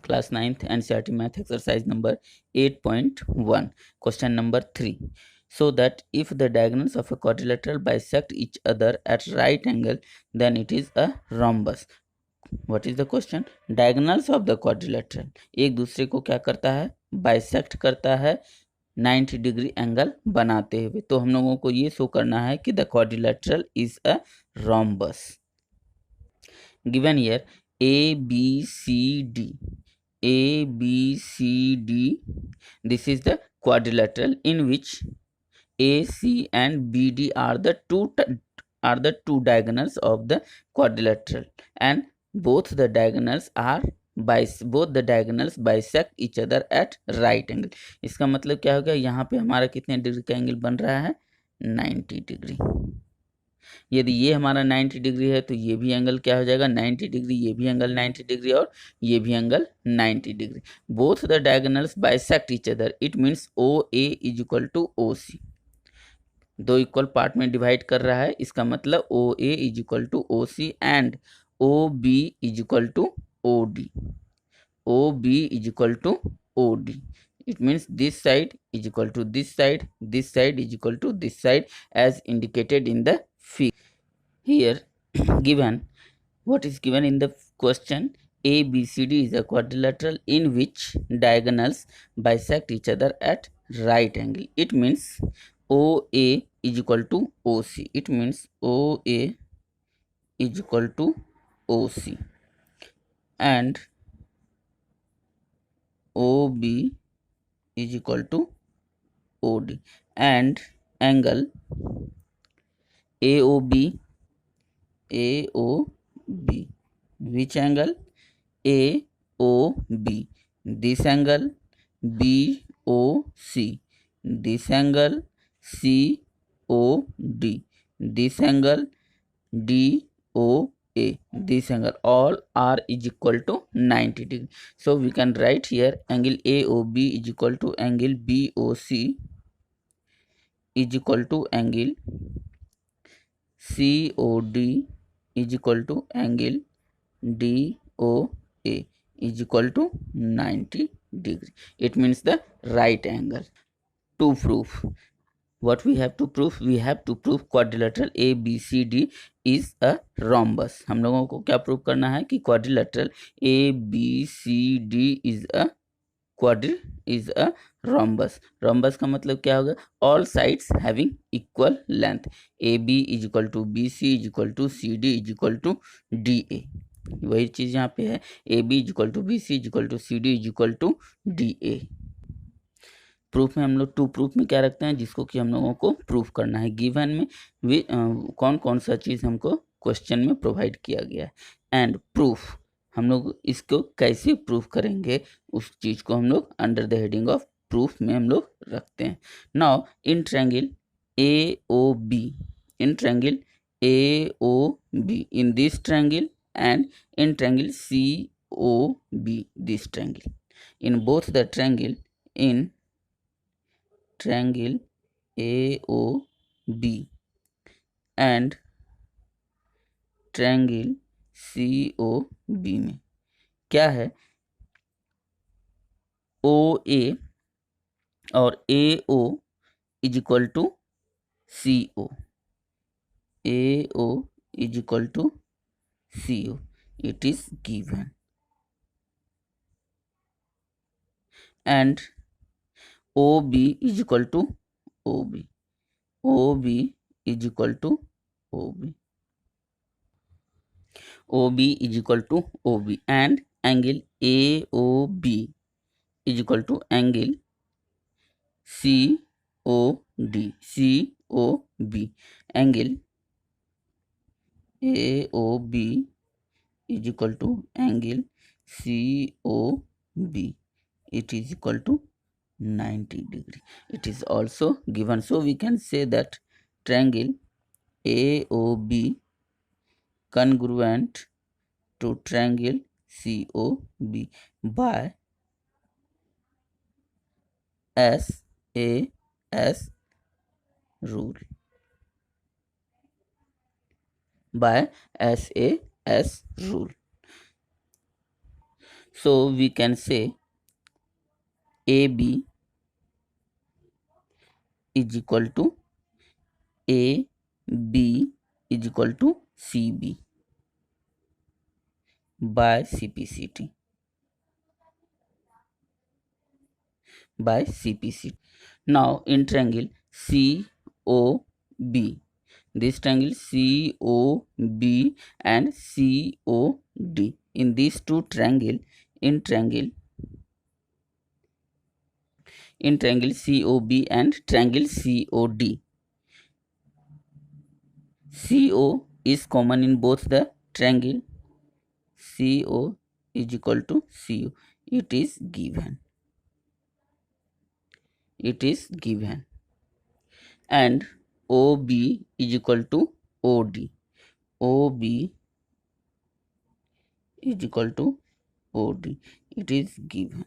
class 9th NCERT math exercise number 8.1. Question number 3. So that if the diagonals of a quadrilateral bisect each other at right angle, then it is a rhombus. What is the question? Diagonals of the quadrilateral एक दूसरे को क्या करता है? Bisect करता है 90 degree angle बनाते हुए. तो हम लोगों को ये शो करना है कि the quadrilateral is a rhombus. Given here A, B, C, D. A, B, C, D. This is the quadrilateral in which A, C, and B, D are the two diagonals of the quadrilateral, and both the diagonals bisect each other at right angle. इसका मतलब क्या होगा? यहाँ पे हमारा कितने degree का angle बन रहा है? 90 डिग्री. यदि ये हमारा 90 डिग्री है तो ये भी एंगल क्या हो जाएगा? 90 डिग्री. ये भी एंगल 90 डिग्री और ये भी angle 90 degree. Both the diagonals bisect each other. It means O A is equal to O C. दो इक्वल पार्ट में डिवाइड कर रहा है. इसका मतलब O A is equal to O C and O B is equal to O D. O B is equal to O D. It means this side is equal to this side is equal to this side as indicated in the figure. Here given, what is given in the question? ABCD is a quadrilateral in which diagonals bisect each other at right angle. It means OA is equal to OC. It means OA is equal to OC and OB is equal to OD, and angle AOB, which angle? AOB. This angle BOC. This angle COD. This angle DOA. This angle all are is equal to 90 degree. So we can write here angle AOB is equal to angle BOC is equal to angle COD is equal to angle DOA is equal to 90 degree. It means the right angle. To prove, what we have to prove? We have to prove quadrilateral ABCD is a rhombus. हम लोगों को क्या prove करना है कि quadrilateral ABCD is a rhombus. Rhombus का मतलब क्या होगा? All sides having equal length. AB is equal to BC is equal to CD is equal to DA. वही चीज यहाँ पे है. AB is equal to BC is equal to CD is equal to DA. Proof में हम लोग to proof में क्या रखते हैं? जिसको कि हम लोगों को प्रूफ करना है. गिवन में कौन कौन सा चीज हमको क्वेश्चन में प्रोवाइड किया गया है. एंड प्रूफ, हम लोग इसको कैसे प्रूफ करेंगे उस चीज को हम लोग under the heading of proof में हम लोग रखते हैं. Now in triangle AOB, in this triangle and in triangle COB, this triangle, in both the triangle, in triangle AOB and triangle COB में क्या है? OA और AO is equal to CO. AO is equal to CO. It is given. And OB is equal to OB. OB is equal to OB. OB is equal to OB and angle AOB is equal to angle COD. Angle AOB is equal to angle COB. It is equal to 90 degree. It is also given. So we can say that triangle AOB congruent to triangle COB by SAS rule. By SAS rule. So we can say AB is equal to AB is equal to CB by CPCT. Now in triangle COB, this triangle COB and COD, in these two triangle, in triangle COB and triangle COD, CO is common in both the triangle. CO is equal to CO. It is given. And OB is equal to OD. OB is equal to OD. It is given.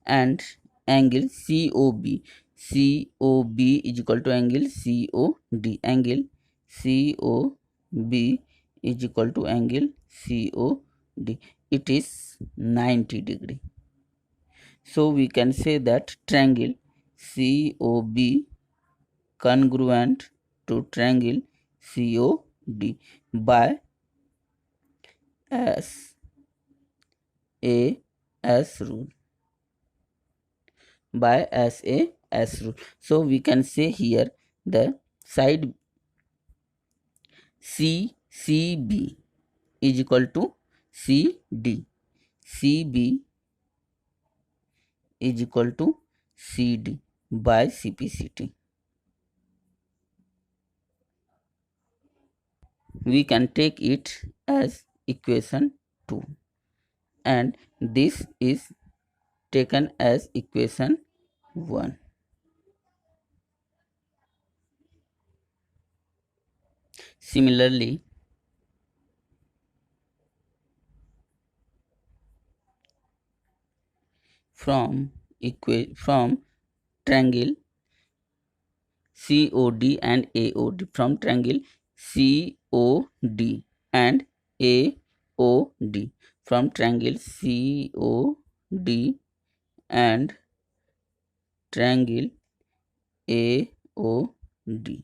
And angle COB is equal to angle COD. Angle COB is equal to angle COD. It is 90 degree. So we can say that triangle COB congruent to triangle COD by SAS rule. By SAS rule. So we can say here the side CB is equal to CD. CB is equal to CD by CPCT. We can take it as equation 2, and this is taken as equation 1. Similarly, from triangle COD and AOD, from triangle COD and AOD, from triangle COD and triangle AOD,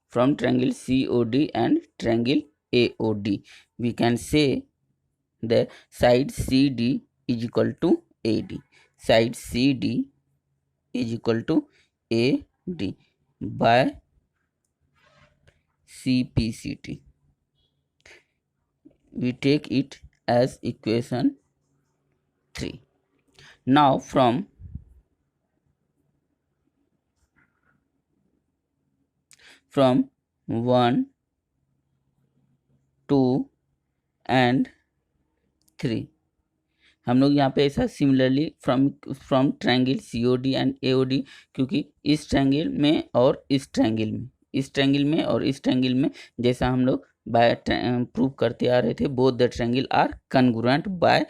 from triangle COD and triangle AOD, we can say the side CD is equal to AD. Side CD is equal to AD by CPCT. We take it as equation 3. Now from from 1, 2 and 3 हम लोग यहाँ पे ऐसा similarly from triangle COD and AOD, क्योंकि इस triangle में और इस ट्रायंगल में जैसा हम लोग बाय प्रूव करते आ रहे थे, both the triangle are congruent by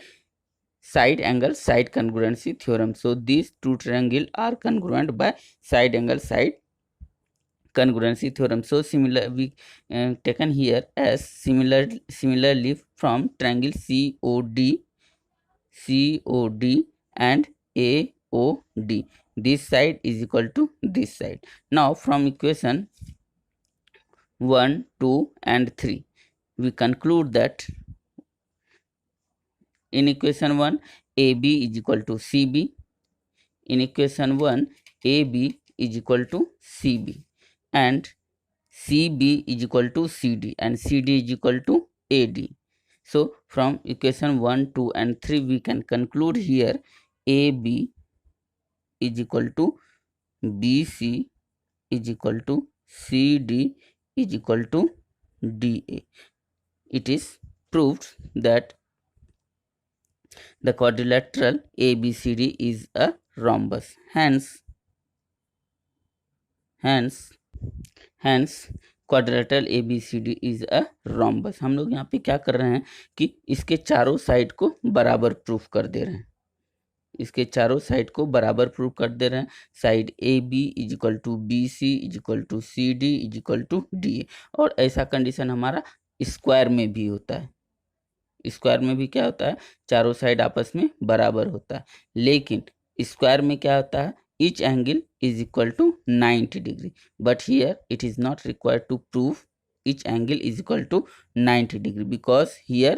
side angle side congruency theorem. So these two triangle are congruent by side angle side congruency theorem. So similar we taken here as similarly from triangle COD and AOD, this side is equal to this side. Now from equation 1, 2 and 3 we conclude that in equation 1 AB is equal to CB, in equation 1 AB is equal to CB, and CB is equal to CD, and CD is equal to AD. So from equation 1, 2 and 3 we can conclude here AB is equal to BC is equal to CD is equal to DA. It is proved that the quadrilateral ABCD is a rhombus. Hence quadrilateral ABCD is a rhombus. हम लोग यहाँ पे क्या कर रहे हैं कि इसके चारों साइड को बराबर प्रूफ कर दे रहे हैं, side AB is equal to BC is equal to CD is equal to DA, और ऐसा कंडीशन हमारा स्क्वायर में भी होता है, स्क्वायर में भी क्या होता है, चारों साइड आपस में बराबर होता है, लेकिन स्क्वायर में क्या होता है, each angle is equal to 90 degree, but here it is not required to prove each angle is equal to 90 degree, because here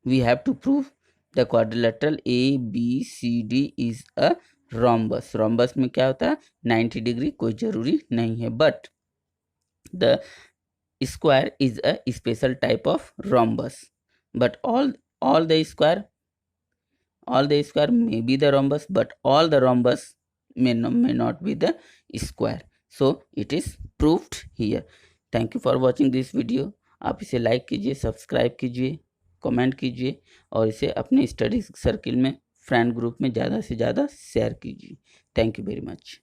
we have to prove the quadrilateral ABCD is a rhombus. rhombus में क्या होता है, 90 degree कोई जरूरी नहीं है, but the square is a special type of rhombus, but all the square may be the rhombus, but all the rhombus may not be the square. So it is proved here. Thank you for watching this video. आप इसे like कीजिए, subscribe कीजिए, comment कीजिए और इसे अपने study circle में, friend group में ज़्यादा से ज़्यादा शेयर कीजिए. Thank you very much.